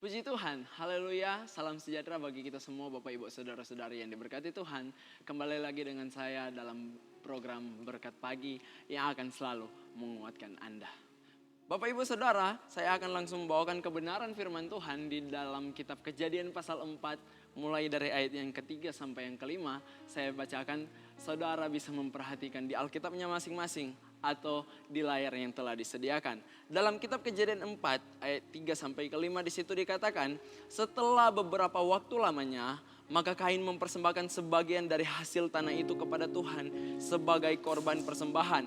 Puji Tuhan, haleluya, salam sejahtera bagi kita semua Bapak Ibu Saudara-saudari yang diberkati Tuhan. Kembali lagi dengan saya dalam program Berkat Pagi yang akan selalu menguatkan Anda. Bapak Ibu Saudara, saya akan langsung membawakan kebenaran firman Tuhan di dalam kitab Kejadian pasal 4. Mulai dari ayat yang ketiga sampai yang kelima, saya bacakan, saudara bisa memperhatikan di Alkitabnya masing-masing atau di layar yang telah disediakan. Dalam kitab Kejadian 4 ayat 3 sampai kelima di situ dikatakan, setelah beberapa waktu lamanya, maka Kain mempersembahkan sebagian dari hasil tanah itu kepada Tuhan sebagai korban persembahan.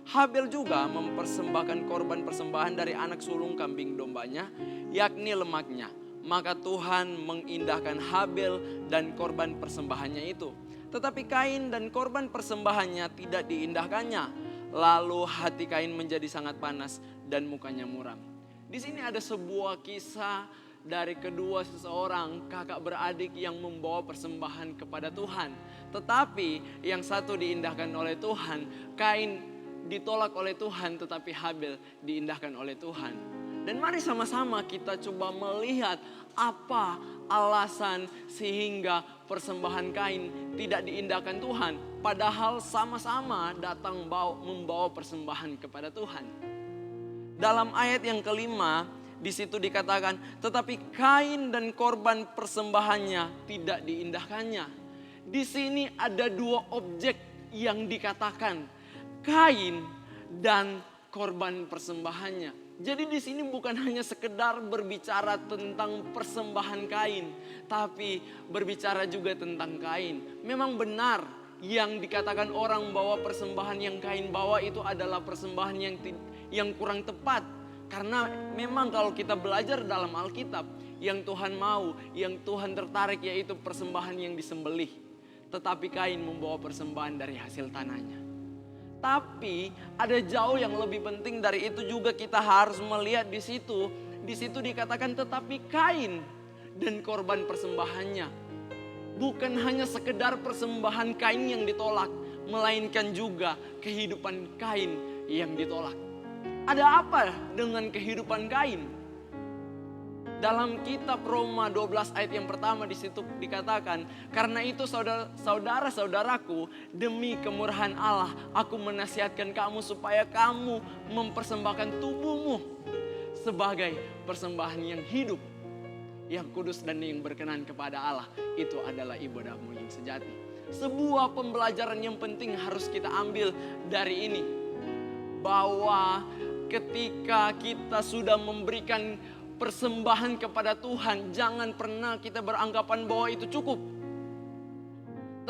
Habel juga mempersembahkan korban persembahan dari anak sulung kambing dombanya, yakni lemaknya. Maka Tuhan mengindahkan Habel dan korban persembahannya itu. Tetapi Kain dan korban persembahannya tidak diindahkannya. Lalu hati Kain menjadi sangat panas dan mukanya muram. Di sini ada sebuah kisah dari kedua seseorang kakak beradik yang membawa persembahan kepada Tuhan. Tetapi yang satu diindahkan oleh Tuhan, Kain ditolak oleh Tuhan, tetapi Habel diindahkan oleh Tuhan. Dan mari sama-sama kita coba melihat apa alasan sehingga persembahan Kain tidak diindahkan Tuhan. Padahal sama-sama datang membawa persembahan kepada Tuhan. Dalam ayat yang kelima di situ dikatakan, tetapi Kain dan korban persembahannya tidak diindahkannya. Di sini ada dua objek yang dikatakan, Kain dan korban persembahannya. Jadi di sini bukan hanya sekedar berbicara tentang persembahan Kain, tapi berbicara juga tentang Kain. Memang benar yang dikatakan orang bahwa persembahan yang Kain bawa itu adalah persembahan yang kurang tepat. Karena memang kalau kita belajar dalam Alkitab, yang Tuhan mau, yang Tuhan tertarik yaitu persembahan yang disembelih. Tetapi Kain membawa persembahan dari hasil tanahnya. Tapi ada jauh yang lebih penting dari itu juga kita harus melihat di situ. Di situ dikatakan tetapi Kain dan korban persembahannya. Bukan hanya sekedar persembahan Kain yang ditolak, melainkan juga kehidupan Kain yang ditolak. Ada apa dengan kehidupan Kain? Dalam kitab Roma 12 ayat yang pertama di situ dikatakan, karena itu saudara-saudaraku, demi kemurahan Allah, aku menasihatkan kamu supaya kamu mempersembahkan tubuhmu sebagai persembahan yang hidup, yang kudus dan yang berkenan kepada Allah. Itu adalah ibadahmu yang sejati. Sebuah pembelajaran yang penting harus kita ambil dari ini, bahwa ketika kita sudah memberikan persembahan kepada Tuhan, jangan pernah kita beranggapan bahwa itu cukup.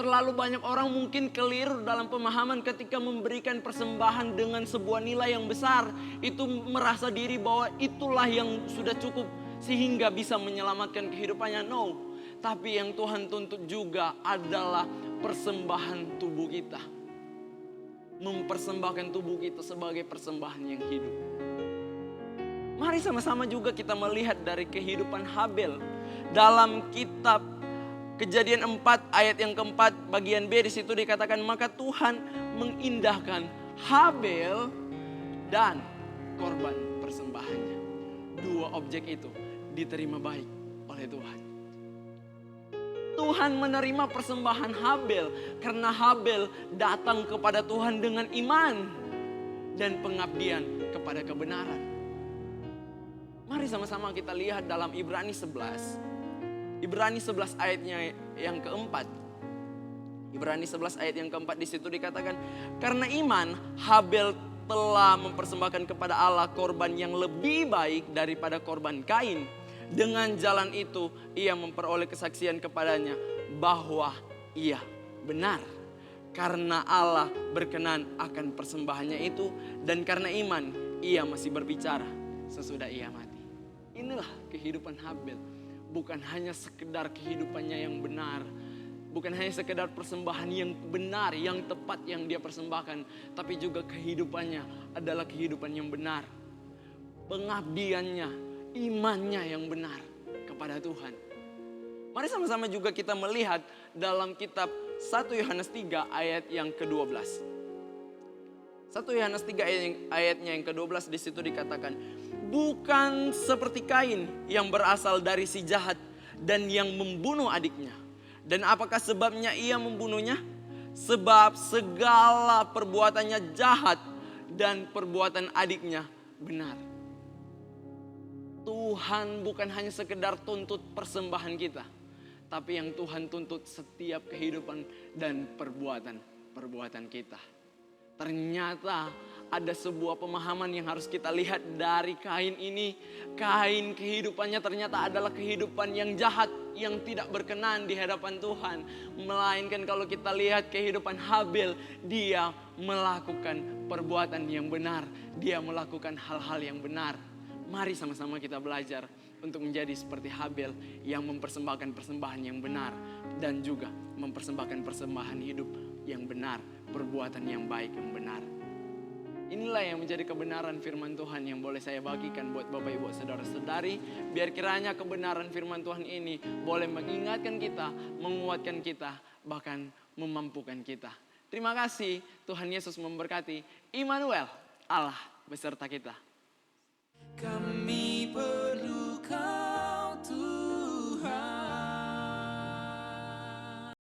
Terlalu banyak orang mungkin keliru dalam pemahaman ketika memberikan persembahan dengan sebuah nilai yang besar. Itu merasa diri bahwa itulah yang sudah cukup sehingga bisa menyelamatkan kehidupannya. No, tapi yang Tuhan tuntut juga adalah persembahan tubuh kita. Mempersembahkan tubuh kita sebagai persembahan yang hidup. Mari sama-sama juga kita melihat dari kehidupan Habel. Dalam kitab Kejadian 4 ayat yang keempat bagian B di situ dikatakan, maka Tuhan mengindahkan Habel dan korban persembahannya. Dua objek itu diterima baik oleh Tuhan. Tuhan menerima persembahan Habel karena Habel datang kepada Tuhan dengan iman dan pengabdian kepada kebenaran. Mari sama-sama kita lihat dalam Ibrani 11. Ibrani 11 ayatnya yang keempat. Ibrani 11 ayat yang keempat di situ dikatakan, karena iman Habel telah mempersembahkan kepada Allah korban yang lebih baik daripada korban Kain. Dengan jalan itu ia memperoleh kesaksian kepadanya bahwa ia benar. Karena Allah berkenan akan persembahannya itu, dan karena iman ia masih berbicara sesudah ia mati. Inilah kehidupan Habel. Bukan hanya sekedar kehidupannya yang benar. Bukan hanya sekedar persembahan yang benar, yang tepat yang dia persembahkan. Tapi juga kehidupannya adalah kehidupan yang benar. Pengabdiannya, imannya yang benar kepada Tuhan. Mari sama-sama juga kita melihat dalam kitab 1 Yohanes 3 ayat yang ke-12. 1 Yohanes 3 ayatnya yang ke-12 di situ dikatakan, bukan seperti Kain yang berasal dari si jahat dan yang membunuh adiknya. Dan apakah sebabnya ia membunuhnya? Sebab segala perbuatannya jahat dan perbuatan adiknya benar. Tuhan bukan hanya sekedar tuntut persembahan kita, tapi yang Tuhan tuntut setiap kehidupan dan perbuatan kita. Ternyata ada sebuah pemahaman yang harus kita lihat dari Kain ini. Kain kehidupannya ternyata adalah kehidupan yang jahat, yang tidak berkenan di hadapan Tuhan. Melainkan kalau kita lihat kehidupan Habil, dia melakukan perbuatan yang benar. Dia melakukan hal-hal yang benar. Mari sama-sama kita belajar untuk menjadi seperti Habil yang mempersembahkan persembahan yang benar dan juga mempersembahkan persembahan hidup yang benar, perbuatan yang baik yang benar. Inilah yang menjadi kebenaran firman Tuhan yang boleh saya bagikan buat Bapak Ibu Saudara-saudari. Biar kiranya kebenaran firman Tuhan ini boleh mengingatkan kita, menguatkan kita, bahkan memampukan kita. Terima kasih, Tuhan Yesus memberkati. Immanuel, Allah beserta kita.